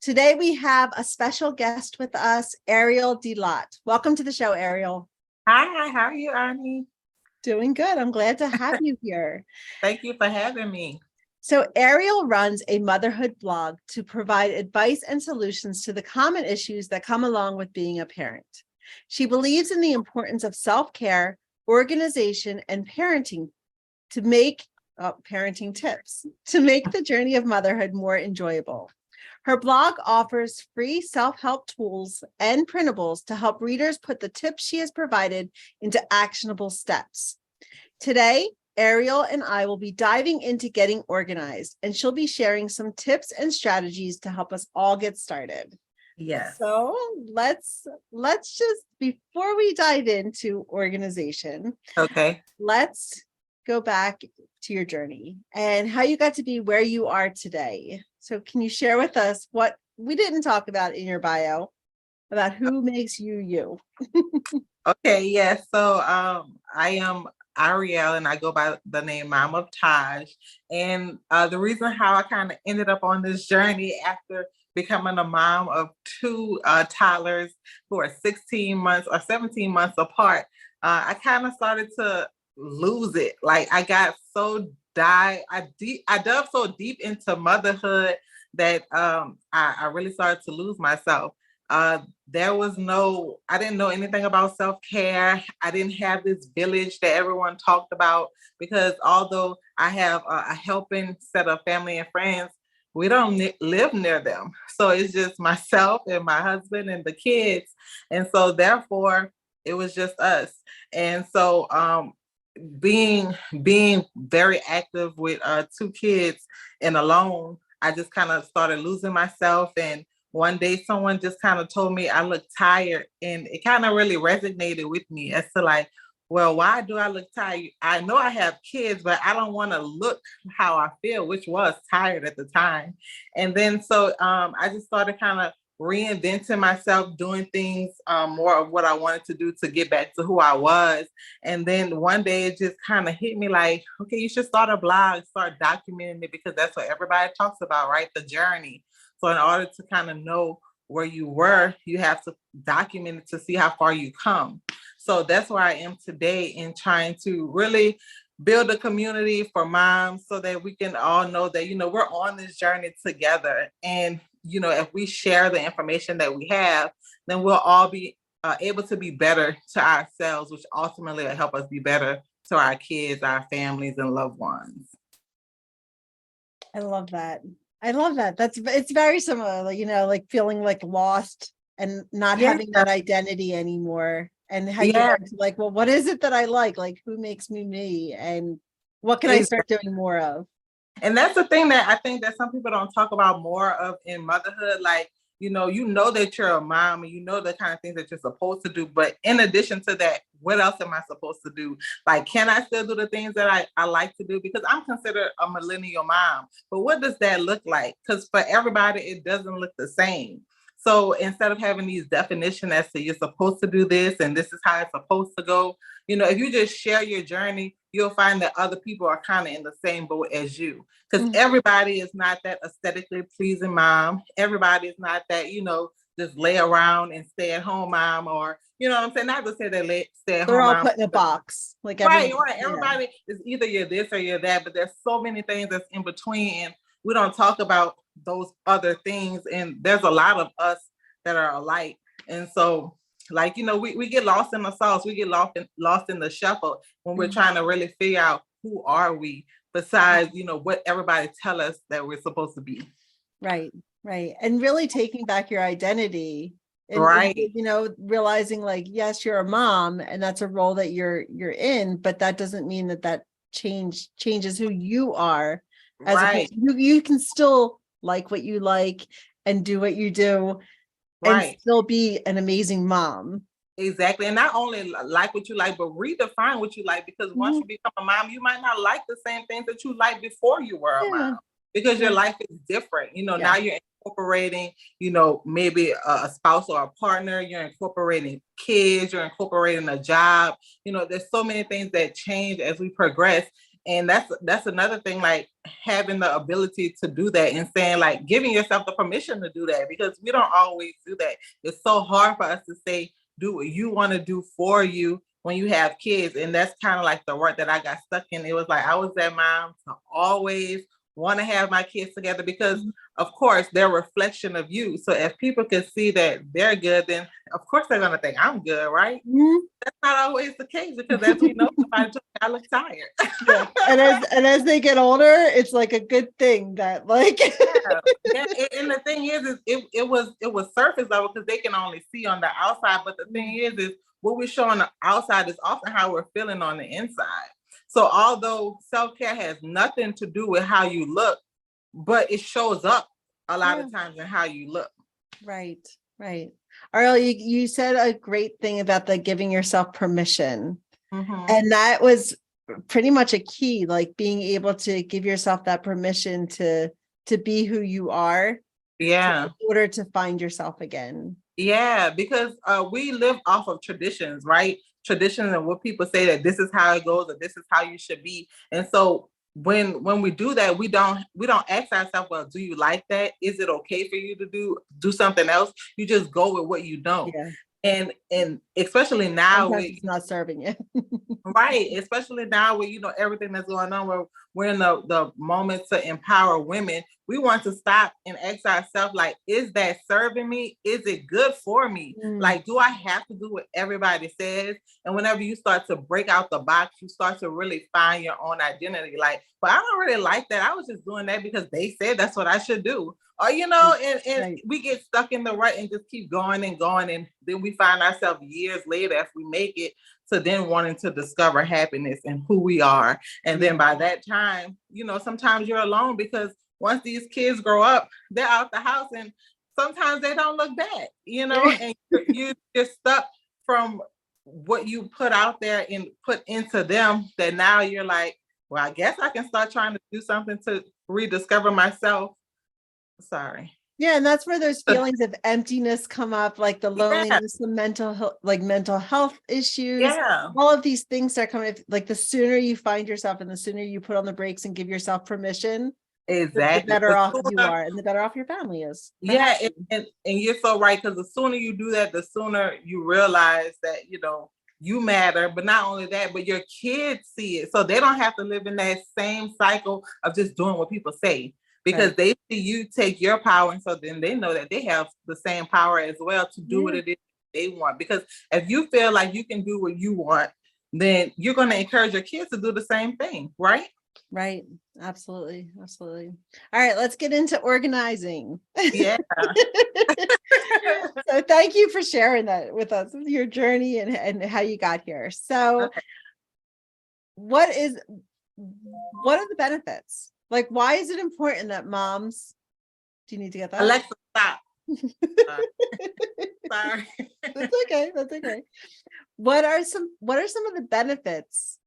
Today we have a special guest with us, Arieal DeLotte. Welcome to the show, Arieal. Hi, how are you, Onnie? Doing good. I'm glad to have you here. Thank you for having me. So Arieal runs a motherhood blog to provide advice and solutions to the common issues that come along with being a parent. She believes in the importance of self-care, organization, and parenting tips to make the journey of motherhood more enjoyable. Her blog offers free self-help tools and printables to help readers put the tips she has provided into actionable steps. Today, Arieal and I will be diving into getting organized, and she'll be sharing some tips and strategies to help us all get started. Yes. So let's just, before we dive into organization, Okay. let's go back to your journey and how you got to be where you are today. So can you share with us what we didn't talk about in your bio about who makes you you? Okay, yes. So I am Arieal and I go by the name Mom of Taj. And the reason how I kind of ended up on this journey after becoming a mom of two toddlers who are 16 months or 17 months apart, I kind of started to lose it. Like I got so I dove so deep into motherhood that I really started to lose myself. I didn't know anything about self-care. I didn't have this village that everyone talked about because although I have a helping set of family and friends, we don't live near them. So it's just myself and my husband and the kids. And so therefore it was just us. And so being very active with two kids and alone, I just kind of started losing myself. And one day someone just kind of told me I look tired, and it kind of really resonated with me as to like, well, why do I look tired? I know I have kids, but I don't want to look how I feel, which was tired at the time. And then so I just started kind of reinventing myself, doing things more of what I wanted to do to get back to who I was. And then one day it just kind of hit me like, okay, you should start a blog, start documenting it, because that's what everybody talks about, right? The journey. So in order to kind of know where you were, you have to document it to see how far you come. So that's where I am today in trying to really build a community for moms so that we can all know that, we're on this journey together. And, if we share the information that we have, then we'll all be able to be better to ourselves, which ultimately will help us be better to our kids, our families, and loved ones. I love that. It's very similar, like feeling like lost and not having that identity anymore. And how you learn to like, well, what is it that I like? Like, who makes me me? And what can I start doing more of? And that's the thing that I think that some people don't talk about more of in motherhood. Like, you know that you're a mom and you know the kind of things that you're supposed to do. But in addition to that, what else am I supposed to do? Like, can I still do the things that I like to do? Because I'm considered a millennial mom. But what does that look like? Because for everybody, it doesn't look the same. So instead of having these definitions as to you're supposed to do this and this is how it's supposed to go, if you just share your journey, you'll find that other people are kind of in the same boat as you. Because everybody is not that aesthetically pleasing mom. Everybody is not that, just lay around and stay at home mom, or, you know what I'm saying? Not to say they stay at home. They're all put in a box. Like right. Everybody is either you're this or you're that, but there's so many things that's in between. And we don't talk about those other things. And there's a lot of us that are alike. And so, like, we get lost in the sauce. We get lost in the shuffle when we're trying to really figure out who are we besides, what everybody tell us that we're supposed to be. Right. And really taking back your identity. And, realizing like, yes, you're a mom and that's a role that you're in, but that doesn't mean that changes who you are. As you can still like what you like and do what you do and still be an amazing mom. Exactly. And not only like what you like, but redefine what you like, because once you become a mom, you might not like the same things that you liked before you were a mom, because your life is different. Now you're incorporating, maybe a spouse or a partner, you're incorporating kids, you're incorporating a job. There's so many things that change as we progress. And that's another thing, like having the ability to do that and saying, like, giving yourself the permission to do that, because we don't always do that. It's so hard for us to say, do what you want to do for you when you have kids. And that's kind of like the work that I got stuck in. It was like I was that mom to always want to have my kids together, because of course they're a reflection of you. So if people can see that they're good, then of course they're going to think I'm good, right? That's not always the case, because as we know, somebody told me I look tired. Yeah. And as they get older, it's like a good thing that like yeah. And the thing is it was surface level, because they can only see on the outside. But the thing is what we show on the outside is often how we're feeling on the inside. So although self-care has nothing to do with how you look, but it shows up a lot of times in how you look. Right. Arieal, you said a great thing about the giving yourself permission. And that was pretty much a key, like being able to give yourself that permission to be who you are. Yeah. In order to find yourself again. Yeah, because we live off of traditions, right? Traditions and what people say, that this is how it goes, or this is how you should be. And so when we do that, we don't ask ourselves, well, do you like that? Is it okay for you to do something else? You just go with what you know. Yeah. And especially now, it's not serving you. Right, especially now with everything that's going on, we're in the moment to empower women. We want to stop and ask ourselves, like, is that serving me? Is it good for me? Like, do I have to do what everybody says? And whenever you start to break out the box, you start to really find your own identity. Like, but I don't really like that. I was just doing that because they said that's what I should do. Or, and we get stuck in the rut and just keep going and going. And then we find ourselves years later, if we make it, to then wanting to discover happiness and who we are. And then by that time, sometimes you're alone, because once these kids grow up, they're out the house and sometimes they don't look back, and you're stuck from what you put out there and put into them, that now you're like, well, I guess I can start trying to do something to rediscover myself. Sorry. Yeah, and that's where those feelings of emptiness come up, like the loneliness, the mental health issues. Yeah. All of these things start coming. Like the sooner you find yourself and the sooner you put on the brakes and give yourself permission, exactly, the better off you are and the better off your family is. Yeah, and you're so right, because the sooner you do that, the sooner you realize that, you matter. But not only that, but your kids see it. So they don't have to live in that same cycle of just doing what people say. Because they see you take your power, and so then they know that they have the same power as well to do what it is they want. Because if you feel like you can do what you want, then you're going to encourage your kids to do the same thing, right? Right. Absolutely. All right, let's get into organizing. Yeah. So thank you for sharing that with us, your journey and how you got here. So what are the benefits? Like, why is it important that moms? Do you need to get that? Alexa, stop. Sorry. That's okay. What are some of the benefits?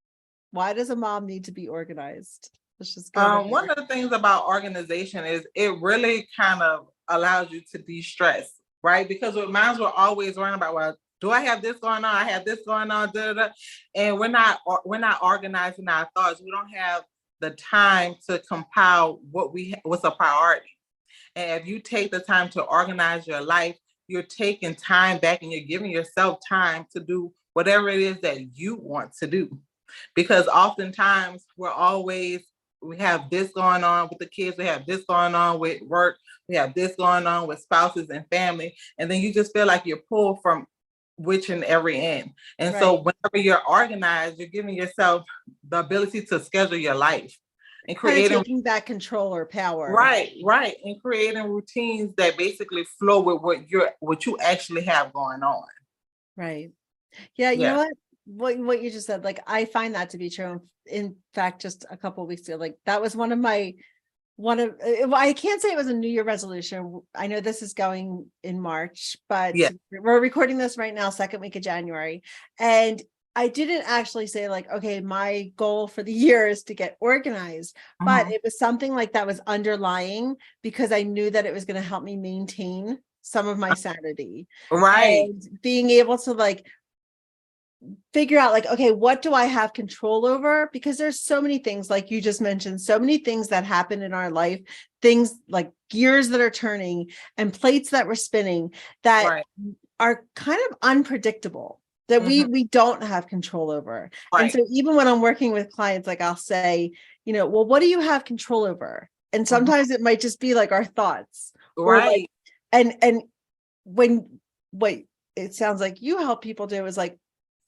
Why does a mom need to be organized? Let's just go. One of the things about organization is it really kind of allows you to de-stress, right? Because with moms, we're always worrying about, well, do I have this going on? I have this going on, and we're not organizing our thoughts. We don't have the time to compile what's a priority. And if you take the time to organize your life, you're taking time back and you're giving yourself time to do whatever it is that you want to do. Because oftentimes we have this going on with the kids, we have this going on with work, we have this going on with spouses and family, and then you just feel like you're pulled from which and every end. And so whenever you're organized, you're giving yourself the ability to schedule your life and taking back control or power. Right. And creating routines that basically flow with what you actually have going on. Right. Yeah. You know what you just said, like, I find that to be true. In fact, just a couple of weeks ago, like, that was I can't say it was a New Year resolution. I know this is going in March, but we're recording this right now, second week of January. And I didn't actually say, like, okay, my goal for the year is to get organized, but it was something like that was underlying, because I knew that it was going to help me maintain some of my sanity. Right. And being able to, like, figure out like, okay, what do I have control over? Because there's so many things, like you just mentioned, so many things that happen in our life, things like gears that are turning and plates that we're spinning that Right. are kind of unpredictable, that we don't have control over. And Right. so even when I'm working with clients, like I'll say, well, what do you have control over? And sometimes it might just be like our thoughts, or like, Right. and when what it sounds like you help people do is like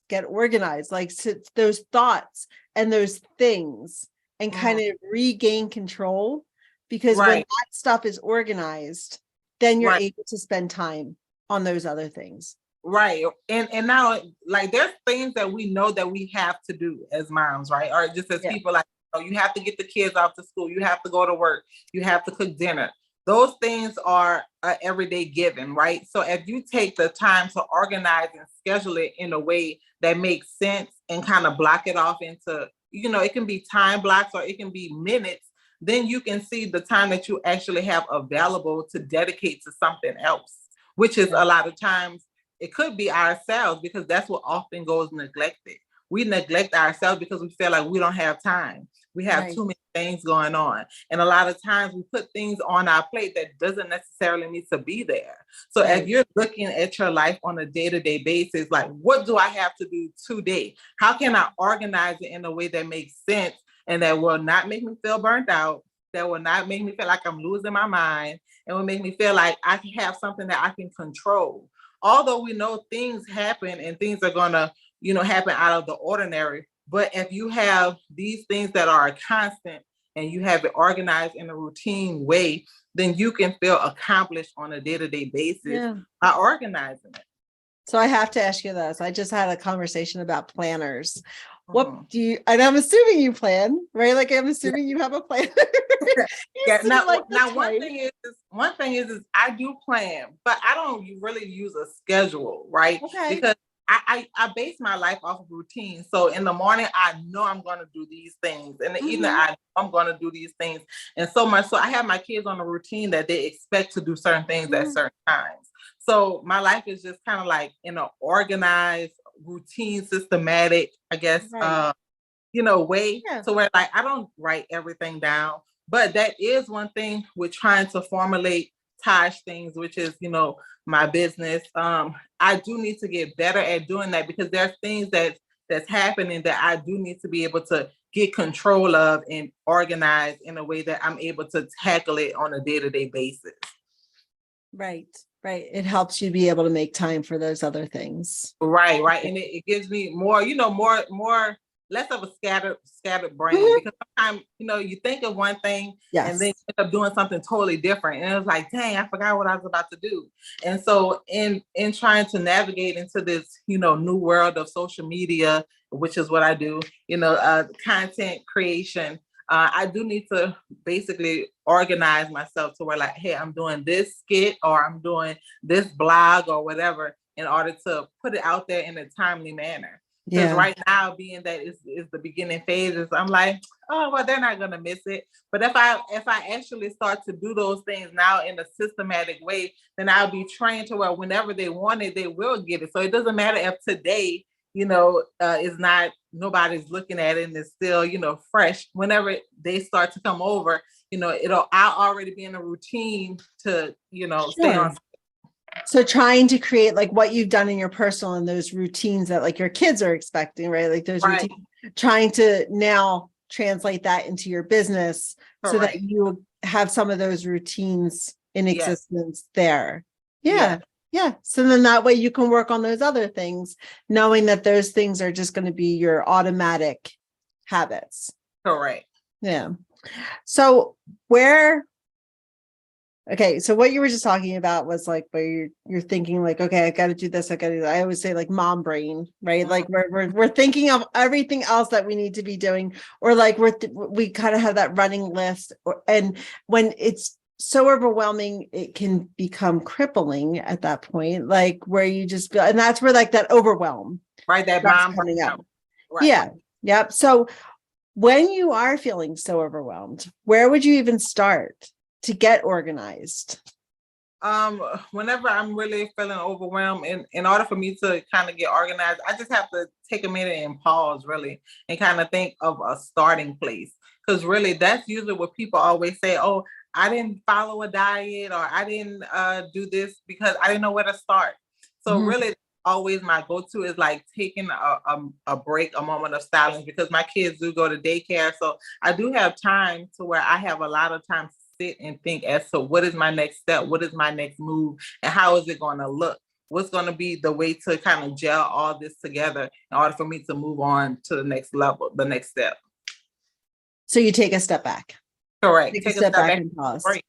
get organized, like those thoughts and those things, and kind of regain control. Because when Right. that stuff is organized, then you're Right. able to spend time on those other things. Right. And now, like, there's things that we know that we have to do as moms, right? Or just as Yeah. people, like, you have to get the kids off to school, you have to go to work, you have to cook dinner. Those things are an everyday given, right? So if you take the time to organize and schedule it in a way that makes sense and kind of block it off into, it can be time blocks or it can be minutes, then you can see the time that you actually have available to dedicate to something else, which is a lot of times it could be ourselves, because that's what often goes neglected. We neglect ourselves because we feel like we don't have time. We have too many things going on. And a lot of times we put things on our plate that doesn't necessarily need to be there. So if you're looking at your life on a day-to-day basis, like, what do I have to do today? How can I organize it in a way that makes sense and that will not make me feel burnt out, that will not make me feel like I'm losing my mind, and will make me feel like I can have something that I can control? Although we know things happen and things are gonna, happen out of the ordinary. But if you have these things that are a constant and you have it organized in a routine way, then you can feel accomplished on a day-to-day basis by organizing it. So I have to ask you this. I just had a conversation about planners. What do you, and I'm assuming you plan, right? Like I'm assuming you have a planner. Now one thing is I do plan, but I don't really use a schedule, right? Okay. Because I base my life off of routine. So in the morning, I know I'm going to do these things. In the evening, I know I'm going to do these things. And so much so I have my kids on a routine that they expect to do certain things at certain times. So my life is just kind of like in an organized, routine, systematic, I guess, way. So where, like, I don't write everything down, but that is one thing with trying to formulate Taj things, which is, my business. I do need to get better at doing that, because there's things that's happening that I do need to be able to get control of and organize in a way that I'm able to tackle it on a day-to-day basis. Right. It helps you be able to make time for those other things. Right. And it gives me more, less of a scattered brain, because sometimes, you think of one thing and then you end up doing something totally different. And it was like, dang, I forgot what I was about to do. And so in trying to navigate into this, new world of social media, which is what I do, content creation, I do need to basically organize myself to where, like, hey, I'm doing this skit or I'm doing this blog or whatever, in order to put it out there in a timely manner. Because right now, being that is the beginning phases, I'm like, oh, well, they're not gonna miss it. But if I actually start to do those things now in a systematic way, then I'll be trained to where whenever they want it, they will get it. So it doesn't matter if today, is not, nobody's looking at it and it's still, fresh. Whenever they start to come over, I'll already be in a routine to, stay on. So trying to create like what you've done in your personal and those routines that like your kids are expecting, right? Like those routines, trying to now translate that into your business so that you have some of those routines in existence there. Yeah. So then that way you can work on those other things, knowing that those things are just going to be your automatic habits. Correct. Yeah. So so what you were just talking about was like where you're thinking like, okay, I got to do this. I got to do that. I always say like mom brain, right? Like we're thinking of everything else that we need to be doing, or like we kind of have that running list, and when it's so overwhelming, it can become crippling at that point, like where you just feel, and that's where like that overwhelm, that mom coming up. Yep. So when you are feeling so overwhelmed, where would you even start to get organized? Whenever I'm really feeling overwhelmed, in order for me to kind of get organized, I just have to take a minute and pause really and kind of think of a starting place. Because really that's usually what people always say, oh, I didn't follow a diet, or I didn't do this because I didn't know where to start. So Mhm. really always my go-to is like taking a break, a moment of silence, because my kids do go to daycare. So I do have time to where I have a lot of time to sit and think as to what is my next step, what is my next move, and how is it going to look? What's going to be the way to kind of gel all this together in order for me to move on to the next level, the next step? So you take a step back. Correct. Take a Take a step step back back. and pause. Break.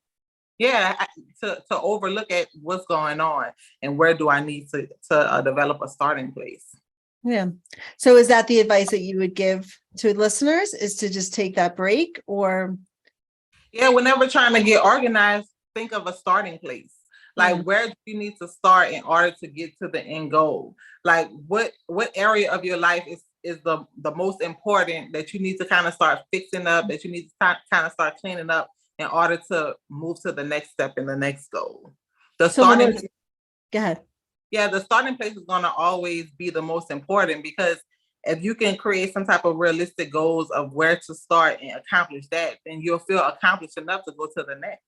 Yeah, to overlook at what's going on and where do I need to develop a starting place. Yeah. So is that the advice that you would give to listeners, is to just take that break? Or Yeah, whenever trying to get organized, think of a starting place. yeah. Like, where do you need to start in order to get to the end goal? Like, what area of your life is the most important that you need to kind of start fixing up, that you need to kind of start cleaning up in order to move to the next step and the next goal? The So when starting it's, go ahead. Yeah, the starting place is going to always be the most important, because if you can create some type of realistic goals of where to start and accomplish that, then you'll feel accomplished enough to go to the next.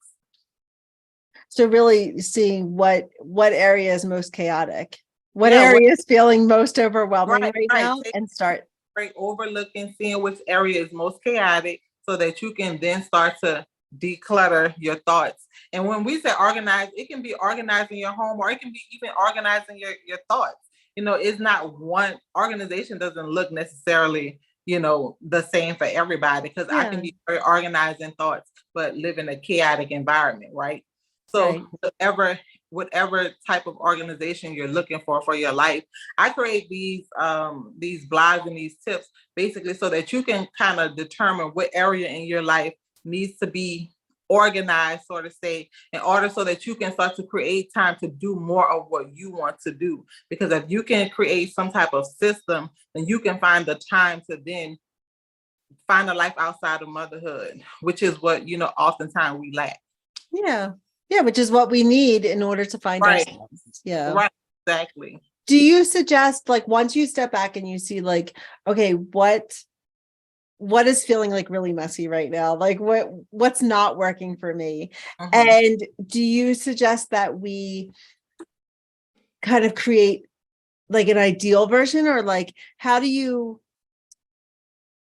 So really seeing what area is most chaotic, what Yeah, area is feeling most overwhelming right, right right. now, and start. Right, overlooking, seeing which area is most chaotic, so that you can then start to declutter your thoughts. And when we say organized, it can be organizing your home, or it can be even organizing your thoughts. It's not one organization doesn't look necessarily, the same for everybody, because I Yeah. can be very organized in thoughts, but live in a chaotic environment, right? So Right. whatever type of organization you're looking for your life, I create these blogs and these tips basically so that you can kind of determine what area in your life needs to be organized, sort of say, in order so that you can start to create time to do more of what you want to do. Because if you can create some type of system, then you can find the time to then find a life outside of motherhood, which is what, oftentimes we lack. Yeah. Yeah. Which is what we need in order to find Right. ourselves. Yeah. Right. Exactly. Do you suggest, like, once you step back and you see, like, okay, what is feeling like really messy right now? Like what's not working for me? Mhm. And do you suggest that we kind of create like an ideal version, or like, how do you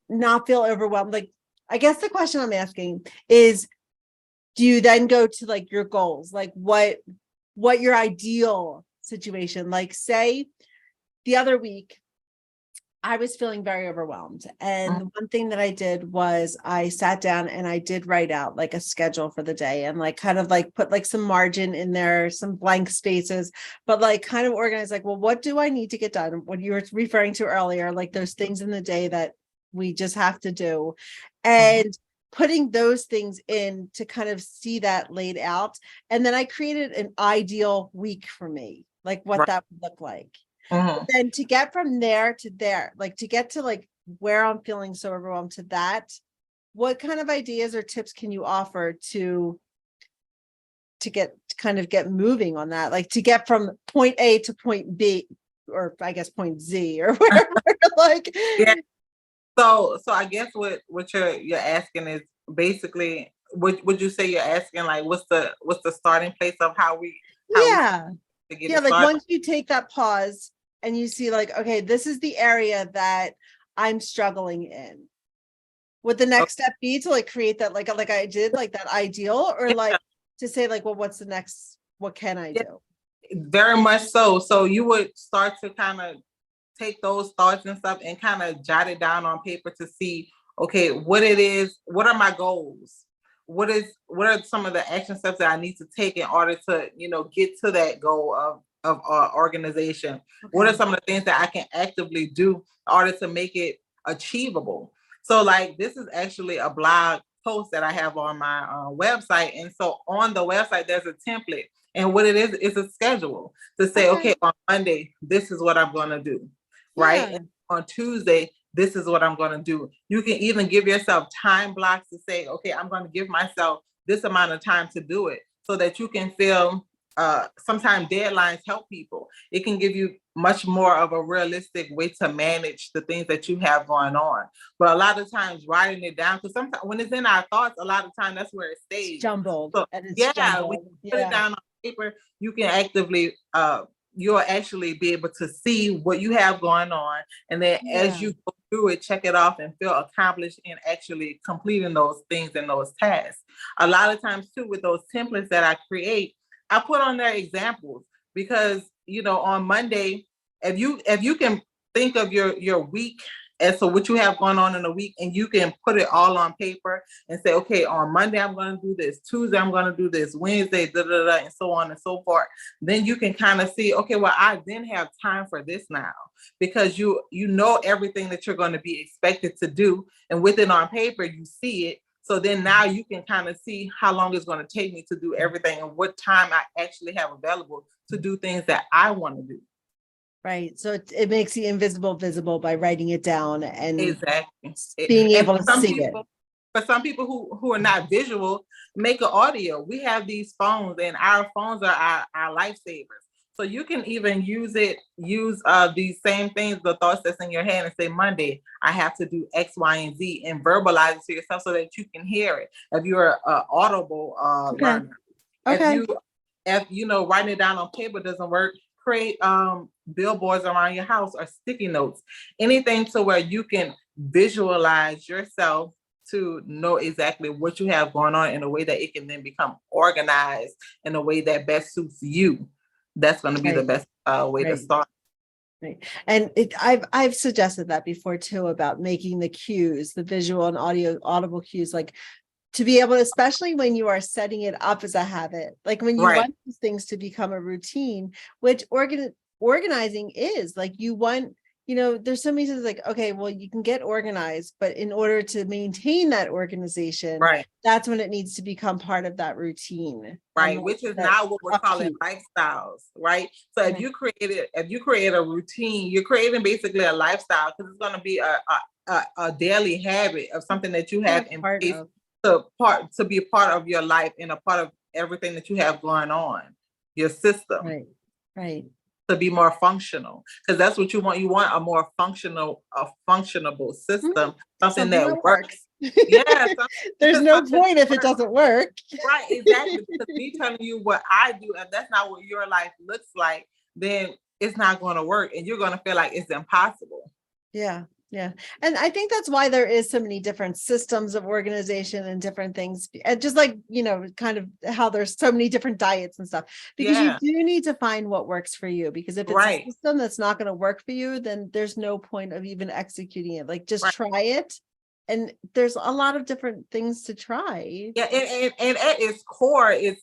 not feel overwhelmed? Like, I guess the question I'm asking is, do you then go to like your goals? Like what your ideal situation? Like, say the other week I was feeling very overwhelmed. And Mhm. one thing that I did was I sat down and I did write out like a schedule for the day, and like kind of like put like some margin in there, some blank spaces, but like kind of organize, like, well, what do I need to get done? What you were referring to earlier, like those things in the day that we just have to do. And putting those things in to kind of see that laid out. And then I created an ideal week for me, like what Right. that would look like. Mhm. Then to get from there to there, like to get to like where I'm feeling so overwhelmed to that, what kind of ideas or tips can you offer to get kind of get moving on that, like to get from point A to point B, or I guess point Z, or wherever, like, Yeah. So I guess what you're asking is basically, would you say you're asking like what's the starting place of how we yeah, to get yeah, it like started? once you take that pause and you see like, okay, this is the area that I'm struggling in, would the next step be to like create that, like I did, like that ideal, or like Yeah, to say like, well, what's the next, what can I yeah, do? very much so. So you would start to kind of take those thoughts and stuff and kind of jot it down on paper to see, okay, what are my goals? What are some of the action steps that I need to take in order to, get to that goal of organization? What are Okay. some of the things that I can actively do in order to make it achievable? So like this is actually a blog post that I have on my website. And so on the website, there's a template. And what it is a schedule to say, Okay. okay, on Monday, this is what I'm going to do. Right. Yeah. And on Tuesday, this is what I'm going to do. You can even give yourself time blocks to say, okay, I'm going to give myself this amount of time to do it, so that you can feel sometimes deadlines help people. It can give you much more of a realistic way to manage the things that you have going on. But a lot of times writing it down, because sometimes when it's in our thoughts, a lot of time that's where it stays. It's jumbled. So And it's yeah, jumbled. when you put it down on paper, you can actively you'll actually be able to see what you have going on. And then as you go through it, check it off and feel accomplished in actually completing those things and those tasks. A lot of times too, with those templates that I create, I put on there examples because, you know, on Monday, if you can think of your week as to what you have going on in a week, and you can put it all on paper and say, okay, on Monday, I'm going to do this. Tuesday, I'm going to do this. Wednesday, and so on and so forth. Then you can kind of see, okay, well, I then have time for this now, because you know everything that you're going to be expected to do. And with it on paper, you see it. So then now you can kind of see how long it's going to take me to do everything and what time I actually have available to do things that I want to do. Right. So it makes the invisible visible by writing it down and exactly being able to see it. For some people who are not visual, make an audio. We have these phones, and our phones are our lifesavers. So you can even use these same things, the thoughts that's in your head, and say, Monday, I have to do X, Y, and Z, and verbalize it to yourself so that you can hear it. If you're an audible learner, if you know writing it down on paper doesn't work, create billboards around your house or sticky notes, anything to where you can visualize yourself to know exactly what you have going on in a way that it can then become organized in a way that best suits you. That's going to be the best way to start. Right. And I've suggested that before too, about making the cues, the visual and audible cues, like to be able to, especially when you are setting it up as a habit, like when you want these things to become a routine, which organizing is, like you want, you know, there's some reasons like, okay, well, you can get organized, but in order to maintain that organization, that's when it needs to become part of that routine. Right. Which is now what we're calling lifestyles, right? So if you create a routine, you're creating basically a lifestyle, because it's going to be a daily habit of something that you have in place to be a part of your life and a part of everything that you have going on, your system. Right. To be more functional, because that's what you want. You want a more functionable system, something that works. Yeah. There's no point if it doesn't work. Right, exactly. Because me telling you what I do, and that's not what your life looks like, then it's not going to work, and you're going to feel like it's impossible. Yeah. And I think that's why there is so many different systems of organization and different things. And just like, you know, kind of how there's so many different diets and stuff, because you do need to find what works for you. Because if it's a system that's not going to work for you, then there's no point of even executing it. Like just try it. And there's a lot of different things to try. Yeah. And at its core, it's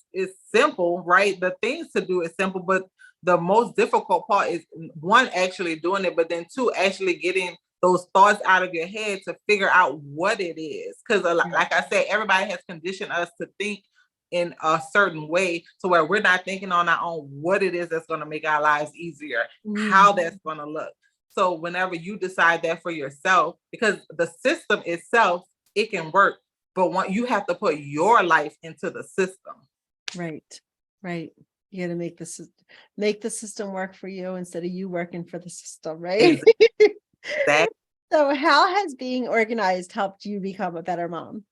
simple, right? The things to do is simple, but the most difficult part is, one, actually doing it, but then two, actually getting those thoughts out of your head to figure out what it is. Because like I said, everybody has conditioned us to think in a certain way, to where we're not thinking on our own what it is that's going to make our lives easier, how that's going to look. So whenever you decide that for yourself, because the system itself, it can work, but you have to put your life into the system. Right. You got to make the system work for you instead of you working for the system, right? Exactly. So how has being organized helped you become a better mom?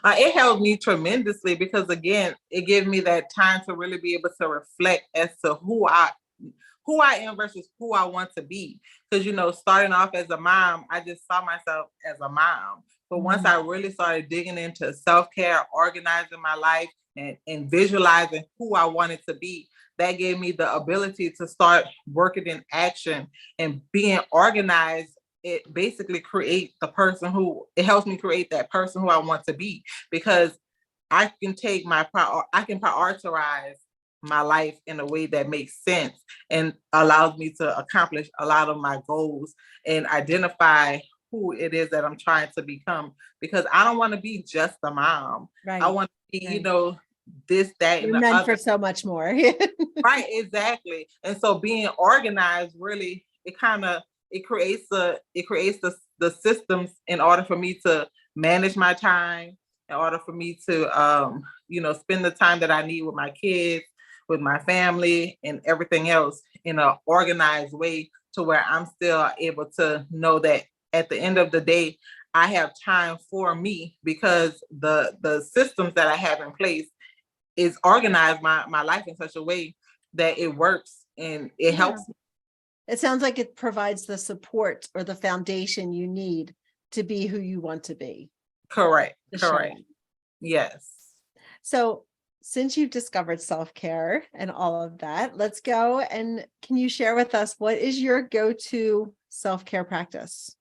It helped me tremendously, because again, it gave me that time to really be able to reflect as to who I am versus who I want to be. Because, you know, starting off as a mom, I just saw myself as a mom. But once I really started digging into self-care, organizing my life, and visualizing who I wanted to be, that gave me the ability to start working in action. And being organized, it basically it helps me create that person who I want to be, because I can prioritize my life in a way that makes sense and allows me to accomplish a lot of my goals and identify who it is that I'm trying to become, because I don't want to be just a mom. I want to be, you know, this, that, and the meant other. For so much more. Right, exactly. And so being organized, really, it creates the systems in order for me to manage my time, in order for me to spend the time that I need with my kids, with my family and everything else in an organized way to where I'm still able to know that at the end of the day, I have time for me because the systems that I have in place is organized my life in such a way that it works and it helps. It sounds like it provides the support or the foundation you need to be who you want to be. Correct. Correct. Yes. So since you've discovered self-care and all of that, let's go. And can you share with us, what is your go-to self-care practice?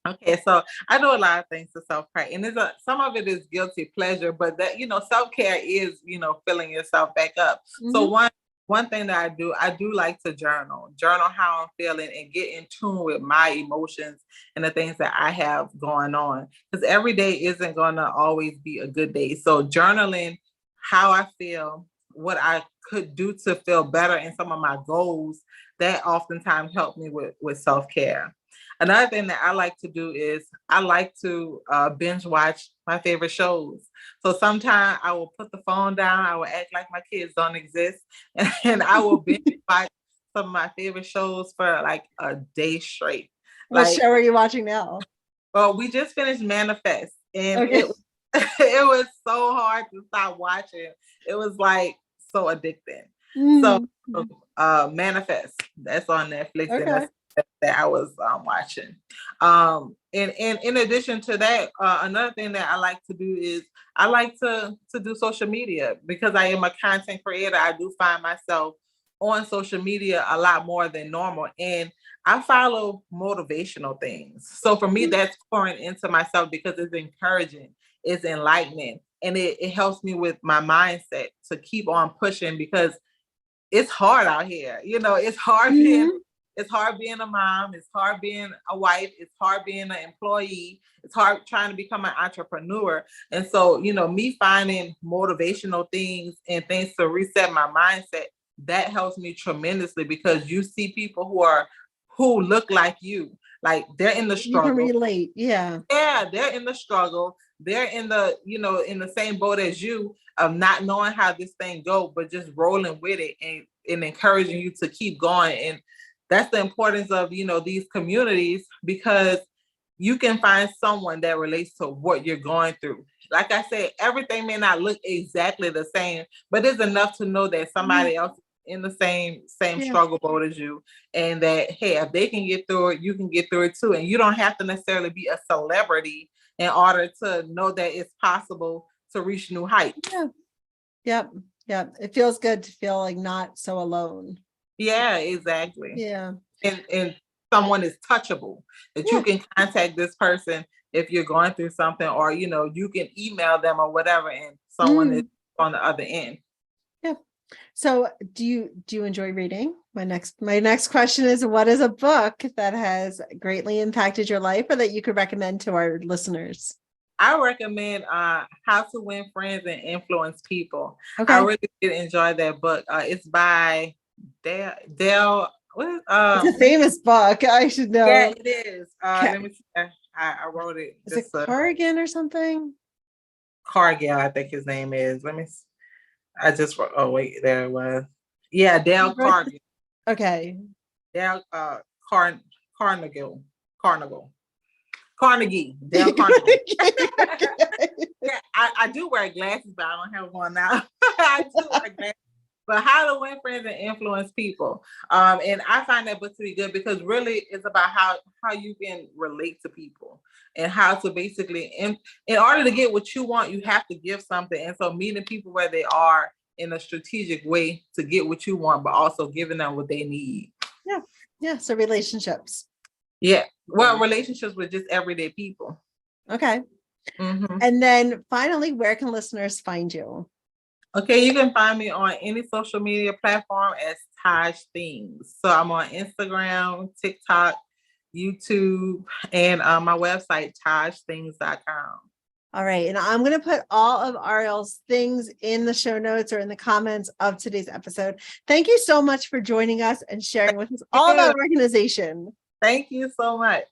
Okay, so I do a lot of things to self-care, and some of it is guilty pleasure, but that, self-care is, filling yourself back up. Mm-hmm. So one thing that I do like to journal how I'm feeling and get in tune with my emotions and the things that I have going on, because every day isn't going to always be a good day. So journaling how I feel, what I could do to feel better in some of my goals, that oftentimes help me with self-care. Another thing that I like to do is I like to binge watch my favorite shows. So sometimes I will put the phone down, I will act like my kids don't exist, and I will binge watch some of my favorite shows for like a day straight. What show are you watching now? Well, we just finished Manifest, and it was so hard to stop watching. It was like so addicting. So Manifest, that's on Netflix, and that's that I was watching. And in addition to that, another thing that I like to do is I like to do social media, because I am a content creator. I do find myself on social media a lot more than normal, and I follow motivational things. So for me, that's pouring into myself because it's encouraging, it's enlightening, and it helps me with my mindset to keep on pushing, because it's hard out here. It's hard It's hard being a mom. It's hard being a wife. It's hard being an employee. It's hard trying to become an entrepreneur. And so, me finding motivational things and things to reset my mindset, that helps me tremendously, because you see people who look like you, like they're in the struggle. You can relate. Yeah. Yeah, they're in the struggle. They're in the, in the same boat as you, of not knowing how this thing goes, but just rolling with it and encouraging you to keep going. And that's the importance of, these communities, because you can find someone that relates to what you're going through. Like I said, everything may not look exactly the same, but it's enough to know that somebody else in the same struggle boat as you, and that, hey, if they can get through it, you can get through it too. And you don't have to necessarily be a celebrity in order to know that it's possible to reach new heights. Yep. It feels good to feel like not so alone. Yeah, exactly. Yeah. And someone is touchable, that you can contact this person if you're going through something, or, you can email them or whatever, and someone is on the other end. Yeah. So do you enjoy reading? My next question is, what is a book that has greatly impacted your life, or that you could recommend to our listeners? I recommend How to Win Friends and Influence People. Okay. I really did enjoy that book. It's by Dale. It's a famous book. I should know. Yeah, it is. Let me see. I wrote it. Is it Corrigan or something? Cargill, I think his name is. Let me see. I just wrote. Oh wait, there it was. Yeah, Dale Cargill. Okay. Dale Carnegie. Dale Carnegie. Yeah, I do wear glasses, but I don't have one now. I do wear glasses. But How to Win Friends and Influence People. And I find that book to be good, because really it's about how you can relate to people, and how to basically, in order to get what you want, you have to give something. And so meeting people where they are in a strategic way to get what you want, but also giving them what they need. Yeah. So relationships. Yeah. Well, relationships with just everyday people. Okay. And then finally, where can listeners find you? Okay, you can find me on any social media platform as Taj Things. So I'm on Instagram, TikTok, YouTube, and my website, tajthings.com. All right. And I'm going to put all of Arieal's things in the show notes or in the comments of today's episode. Thank you so much for joining us and sharing with us all about organization. Thank you so much.